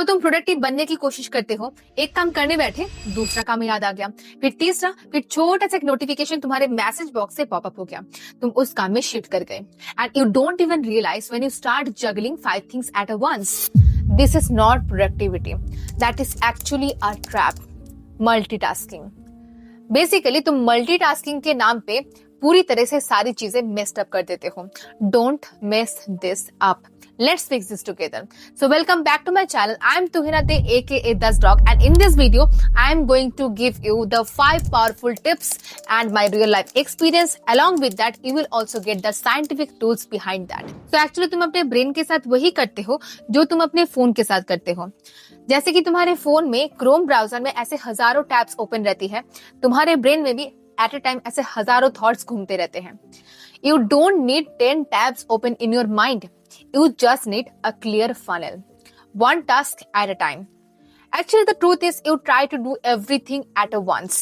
तो तुम प्रोडक्टिव बनने की कोशिश करते हो, एक काम करने बैठे दूसरा काम याद आ गया, फिर तीसरा, फिर छोटा सा एक नोटिफिकेशन तुम्हारे मैसेज बॉक्स से पॉपअप हो गया, तुम उस काम में शिफ्ट कर गए and you don't even realise when you start juggling 5 things at a once. This is not productivity, that is actually a trap. Multitasking. Basically तुम मल्टीटास्किंग के नाम पे पूरी तरह से सारी चीजें मेस्ड अप कर देते हो. Don't mess this up. Let's fix this together. So welcome back to my channel. I am Tuhinate aka Das Dog, and in this video I am going to give you the 5 powerful tips and my real life experience. Along with that you will also get the scientific tools behind that. So actually तुम अपने brain के साथ वही करते हो जो तुम अपने फोन के साथ करते हो. जैसे कि तुम्हारे फोन में क्रोम ब्राउजर में ऐसे हजारों टैब्स ओपन रहती है, तुम्हारे ब्रेन में भी एट अ टाइम ऐसे हजारों थॉट्स घूमते रहते हैं. You don't need 10 tabs open in your mind. You just need a clear funnel. One task at a time. Actually, the truth is you try to do everything at once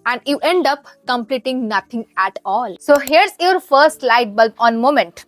and you end up completing nothing at all. So here's your first light bulb on moment.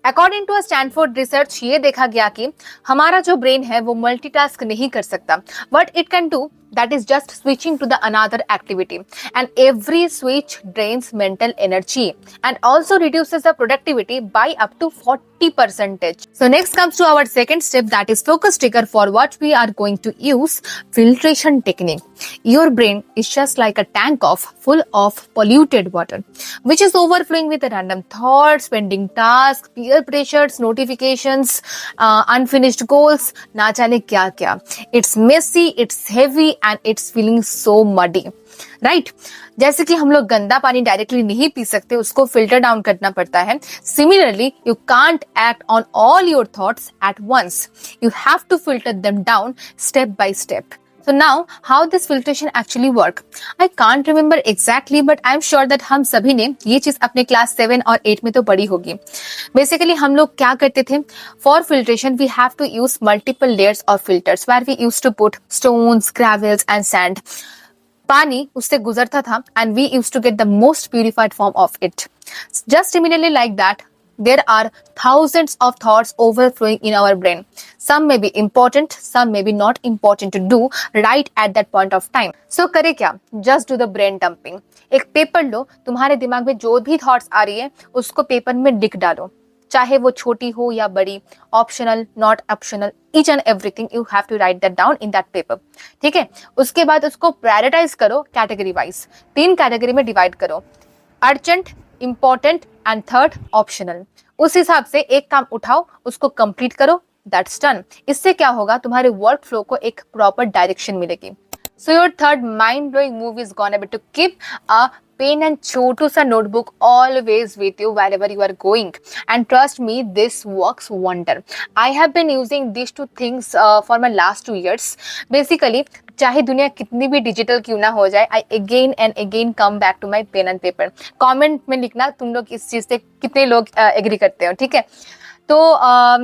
According to Stanford research ये देखा गया कि हमारा जो brain है वो multitask नहीं कर सकता. What it can do, that is just switching to the another activity, and every switch drains mental energy and also reduces the productivity by up to 40%. So next comes to our second step, that is focus trigger for what we are going to use, filtration technique. Your brain is just like a tank full of polluted water which is overflowing with random thoughts, pending tasks, peer pressures, notifications, unfinished goals, ना जाने क्या क्या. It's messy, it's heavy and it's feeling so muddy. Right जैसे कि हम लोग गंदा पानी डायरेक्टली नहीं पी सकते, उसको फिल्टर डाउन करना पड़ता है. Similarly you can't act on all your thoughts at once. You have to filter them down step by step. So now how this filtration actually work? I can't remember exactly, but I'm sure that हम सभी ने ये चीज अपने class 7 और 8 में तो पढ़ी होगी. बेसिकली हम लोग क्या करते थे, for filtration we have to use multiple layers of filters where we use to put stones, gravels and sand. पानी उससे गुजरता था and we used to get the most purified form of it. Just similarly like that, there are thousands of thoughts overflowing in our brain. Some may be important, some may be not important to do right at that point of time. So करे क्या? Just do the brain dumping. एक paper लो, तुम्हारे दिमाग में जो भी thoughts आ रही है उसको पेपर में लिख डालो, चाहे वो छोटी हो या बड़ी, optional, not optional, each and everything you have to write that down in that paper. ठीक है. उसके बाद उसको प्रायोरिटाइज करो कैटेगरी वाइज. 3 कैटेगरी में डिवाइड करो, urgent, important and third optional. उस हिसाब से एक काम उठाओ, उसको कंप्लीट करो, दैट्स डन. इससे क्या होगा, तुम्हारे वर्क फ्लो को एक प्रॉपर डायरेक्शन मिलेगी. So your third mind-blowing move is gonna be to keep a pen and छोटू सा notebook always with you wherever you are going, and trust me, this works wonder. I have been using these 2 things for my last 2 years. Basically, चाहे दुनिया कितनी भी digital क्यों ना हो जाए, I again and again come back to my pen and paper. Comment में लिखना तुम लोग इस चीज से कितने लोग एग्री करते हो, ठीक है. तो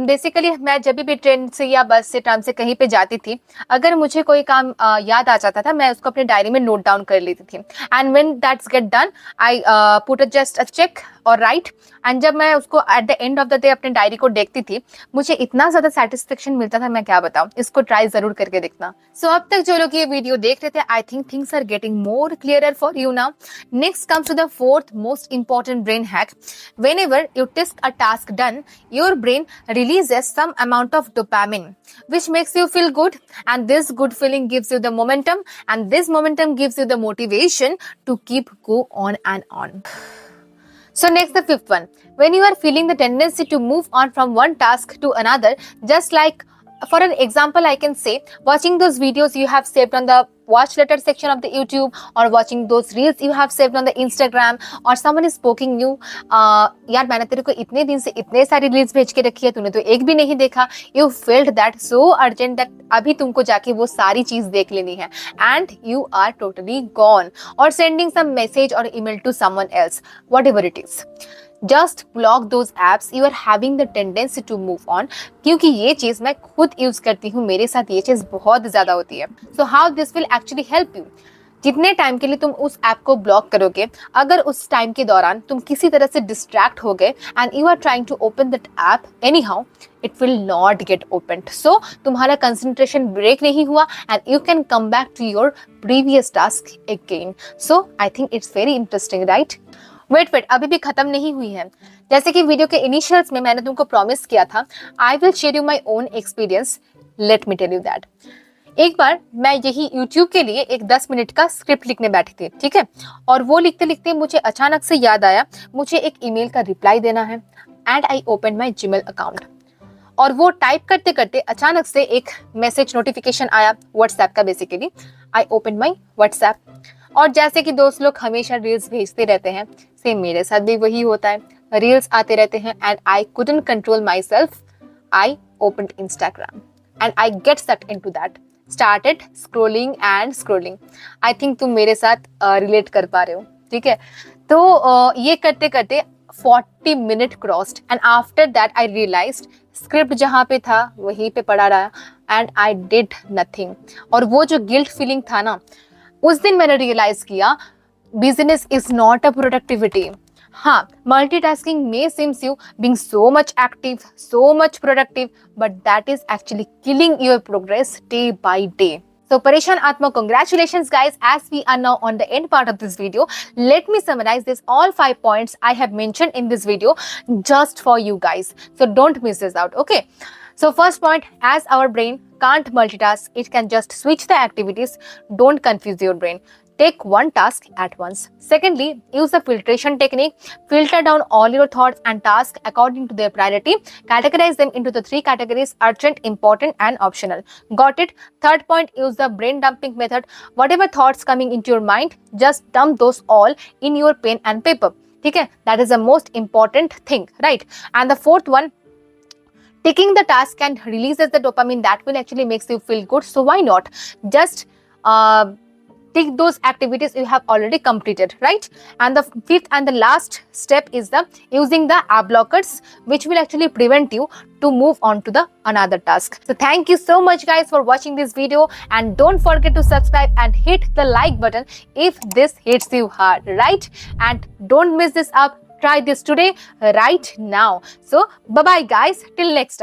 बेसिकली मैं जब भी ट्रेन से या बस से, ट्राम से कहीं पे जाती थी, अगर मुझे कोई काम याद आ जाता था, मैं उसको अपने डायरी में नोट डाउन कर लेती थी. And when that's get done I put just a check और राइट. एंड जब मैं उसको at the end of the day अपने डायरी को देखती थी, मुझे इतना ज्यादा सेटिस्फेक्शन मिलता था, मैं क्या बताऊं. इसको ट्राई जरूर करके देखना. सो अब तक जो लोग ये वीडियो देख रहे थे, I think things are getting more clearer for you now. Next comes to the 4th most important brain hack. Whenever you test a task done, your brain releases some amount of dopamine which makes you feel good, and this good feeling gives you the momentum, and this momentum gives you the motivation to keep go on and on. So next, the 5th one, when you are feeling the tendency to move on from one task to another, just like for an example I can say, watching those videos you have saved on the watch later section of the YouTube, or watching those reels you have saved on the Instagram, or someone is poking you, यार मैंने तेरे को इतने दिन से इतने सारी reels भेज के रखी है, तूने तो एक भी नहीं देखा. You felt that so urgent that अभी तुमको जाके वो सारी चीज देख लेनी है, and you are totally gone, or sending some message or email to someone else, whatever it is. Just block those apps you are having the tendency to move on. क्योंकि ये चीज मैं खुद यूज करती हूँ, मेरे साथ ये चीज बहुत ज्यादा होती है. So how this will actually help you? जितने टाइम के लिए तुम उस ऐप को ब्लॉक करोगे, अगर उस टाइम के दौरान तुम किसी तरह से डिस्ट्रैक्ट हो गए and you are trying to open that app anyhow, it will not get opened. So तुम्हारा कंसंट्रेशन ब्रेक नहीं हुआ and you can come back to your previous task again. So I think it's very interesting, right? Wait, अभी भी खत्म नहीं हुई है. जैसे कि वीडियो के इनिशियल्स में मैंने तुमको प्रॉमिस किया था, I will share you my own experience. Let me tell you that. एक बार मैं यही YouTube के लिए एक 10 मिनट का स्क्रिप्ट लिखने बैठी थी, ठीक है. और वो लिखते लिखते मुझे अचानक से याद आया मुझे एक ईमेल का रिप्लाई देना है. And I open my Gmail account. और वो टाइप करते करते अचानक से एक मैसेज नोटिफिकेशन आया व्हाट्सएप का. Basically I open my WhatsApp. और जैसे कि दोस्त लोग हमेशा रील्स भेजते रहते हैं, सेम मेरे साथ भी वही होता है. रील्स आते रहते हैं and I couldn't control myself. I open Instagram and I get suck into that. Started scrolling and scrolling. I think तुम मेरे साथ रिलेट कर पा रहे हो, ठीक है. तो ये करते करते 40 minute crossed and after that I realised script जहाँ पे था वहीं पे पड़ा रहा एंड आई डिड नथिंग. और वो जो गिल्ट फीलिंग था ना, उस दिन मैंने रियलाइज किया business is not a productivity. हाँ, multitasking may seems you being so much active, so much productive, but that is actually killing your progress day by day. So Pareshan Atma, congratulations guys, as we are now on the end part of this video. Let me summarize this all 5 points I have mentioned in this video just for you guys. So don't miss this out, okay? So first point, as our brain can't multitask, it can just switch the activities. Don't confuse your brain. Take one task at once. Secondly, use the filtration technique. Filter down all your thoughts and tasks according to their priority. Categorize them into the 3 categories: urgent, important and optional. Got it? Third point, use the brain dumping method. Whatever thoughts coming into your mind, just dump those all in your pen and paper. Okay? That is the most important thing, right? And the fourth one, taking the task and releases the dopamine that will actually makes you feel good. So why not just take those activities you have already completed, right? And the fifth and the last step is the using the app blockers, which will actually prevent you to move on to the another task. So thank you so much guys for watching this video, and don't forget to subscribe and hit the like button if this hits you hard, right? And don't miss this up. Try this today, right now. So bye bye guys, till next time.